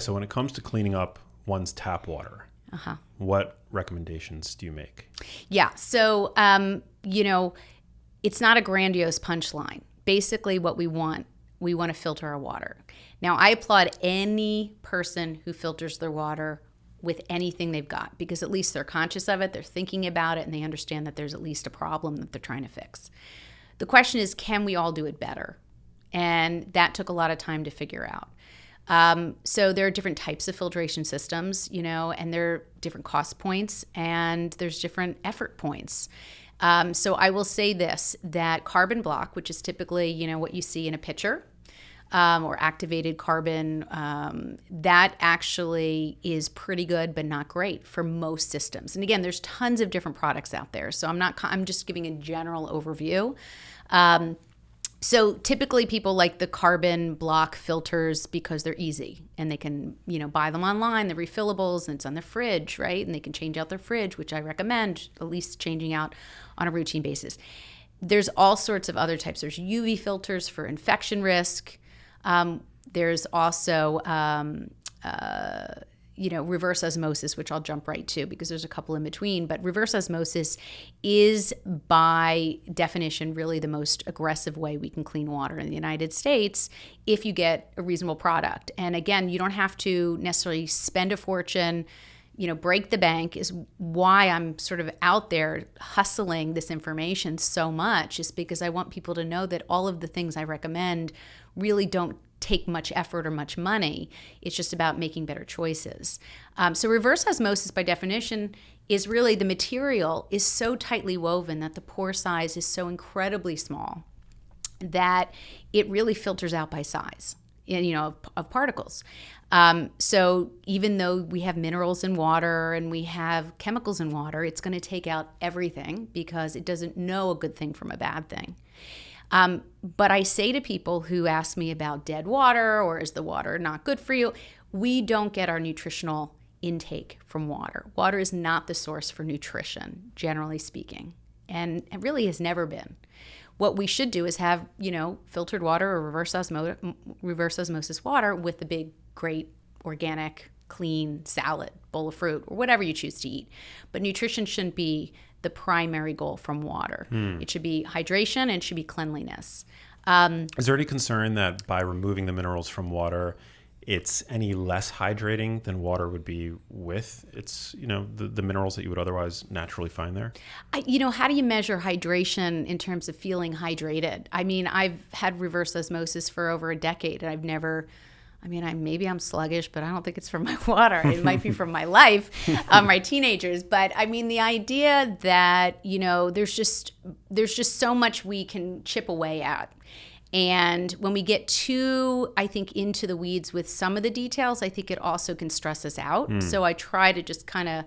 So when it comes to cleaning up one's tap water, what recommendations do you make? Yeah. So, it's not a grandiose punchline. Basically what we want to filter our water. Now, I applaud any person who filters their water with anything they've got, because at least they're conscious of it, they're thinking about it, and they understand that there's at least a problem that they're trying to fix. The question is, can we all do it better? And that took a lot of time to figure out. So there are different types of filtration systems, and there are different cost points, and there's different effort points. So I will say this, that carbon block, which is typically, what you see in a pitcher, or activated carbon, that actually is pretty good, but not great for most systems. And again, there's tons of different products out there. So I'm just giving a general overview. So typically people like the carbon block filters because they're easy and they can, buy them online, they're refillables, and it's on the fridge, right? And they can change out their fridge, which I recommend at least changing out on a routine basis. There's all sorts of other types. There's UV filters for infection risk. There's also, reverse osmosis, which I'll jump right to because there's a couple in between. But reverse osmosis is by definition really the most aggressive way we can clean water in the United States if you get a reasonable product. And again, you don't have to necessarily spend a fortune, break the bank. Is why I'm sort of out there hustling this information so much, is because I want people to know that all of the things I recommend really don't take much effort or much money. It's just about making better choices. So reverse osmosis by definition is really the material is so tightly woven that the pore size is so incredibly small that it really filters out by size, of particles. So even though we have minerals in water and we have chemicals in water, it's going to take out everything because it doesn't know a good thing from a bad thing. But I say to people who ask me about dead water or is the water not good for you, we don't get our nutritional intake from water. Water is not the source for nutrition, generally speaking, and it really has never been. What we should do is have, filtered water or reverse osmosis water with the big, great, organic, clean salad, bowl of fruit, or whatever you choose to eat. But nutrition shouldn't be the primary goal from water. It should be hydration and it should be cleanliness. Is there any concern that by removing the minerals from water, it's any less hydrating than water would be with its, the minerals that you would otherwise naturally find there? How do you measure hydration in terms of feeling hydrated? I mean, I've had reverse osmosis for over a decade and I've never... maybe I'm sluggish, but I don't think it's from my water. It might be from my life, my teenagers. But the idea that, there's just so much we can chip away at. And when we get too, I think, into the weeds with some of the details, I think it also can stress us out. So I try to just kind of,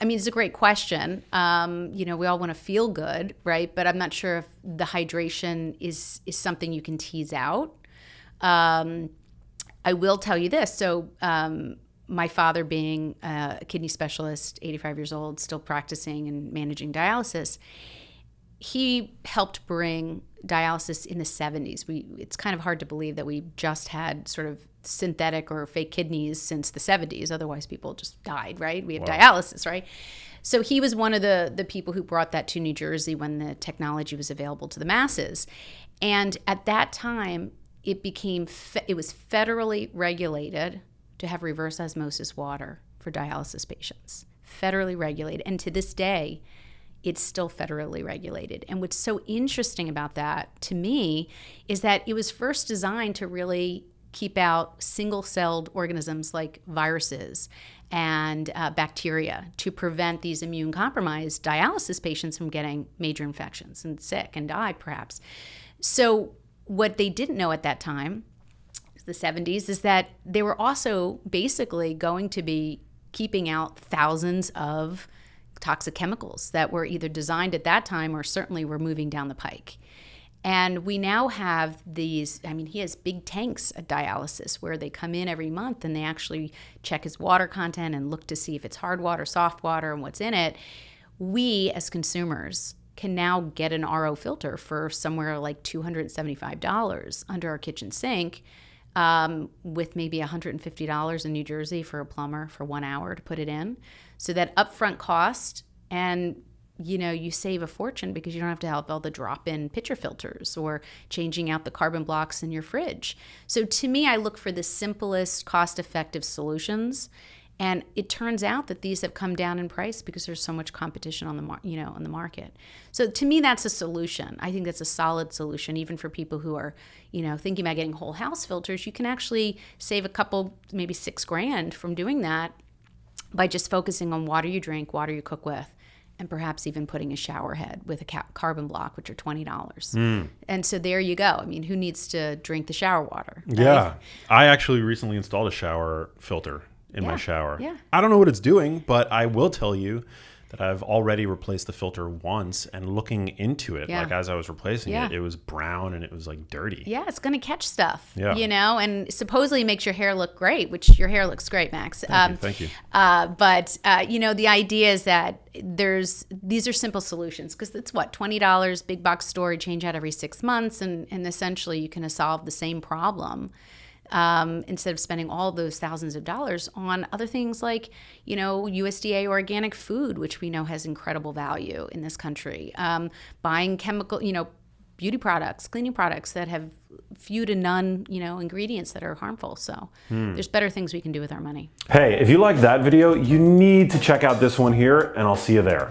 it's a great question. We all want to feel good, right? But I'm not sure if the hydration is something you can tease out. I will tell you this. So my father being a kidney specialist, 85 years old, still practicing and managing dialysis, he helped bring dialysis in the 70s. It's kind of hard to believe that we just had sort of synthetic or fake kidneys since the 70s. Otherwise, people just died, right? We have dialysis, right? So he was one of the people who brought that to New Jersey when the technology was available to the masses. And at that time, it was federally regulated to have reverse osmosis water for dialysis patients. Federally regulated. And to this day, it's still federally regulated. And what's so interesting about that, to me, is that it was first designed to really keep out single-celled organisms like viruses and bacteria to prevent these immune-compromised dialysis patients from getting major infections and sick and die, perhaps. So what they didn't know at that time, the 70s, is that they were also basically going to be keeping out thousands of toxic chemicals that were either designed at that time or certainly were moving down the pike. And we now have these, he has big tanks at dialysis where they come in every month and they actually check his water content and look to see if it's hard water, soft water, and what's in it. We, as consumers, can now get an RO filter for somewhere like $275 under our kitchen sink with maybe $150 in New Jersey for a plumber for 1 hour to put it in. So that upfront cost, and you save a fortune because you don't have to have all the drop-in pitcher filters or changing out the carbon blocks in your fridge. So to me, I look for the simplest, cost-effective solutions. And it turns out that these have come down in price because there's so much competition on the market. So to me, that's a solution. I think that's a solid solution, even for people who are, thinking about getting whole house filters. You can actually save a couple, maybe $6,000 from doing that by just focusing on water you drink, water you cook with, and perhaps even putting a shower head with a carbon block, which are $20. And so there you go. I mean, who needs to drink the shower water? Right? Yeah. I actually recently installed a shower filter in my shower. Yeah. I don't know what it's doing, but I will tell you that I've already replaced the filter once, and looking into it, like as I was replacing it, it was brown and it was like dirty. Yeah, it's going to catch stuff, Yeah. and supposedly it makes your hair look great, which your hair looks great, Max. Thank you. But the idea is that these are simple solutions, because it's $20, big box store, change out every 6 months, and essentially you can solve the same problem. Instead of spending all those thousands of dollars on other things like, USDA organic food, which we know has incredible value in this country, buying chemical, beauty products, cleaning products that have few to none, ingredients that are harmful. So there's better things we can do with our money. Hey, if you liked that video, you need to check out this one here, and I'll see you there.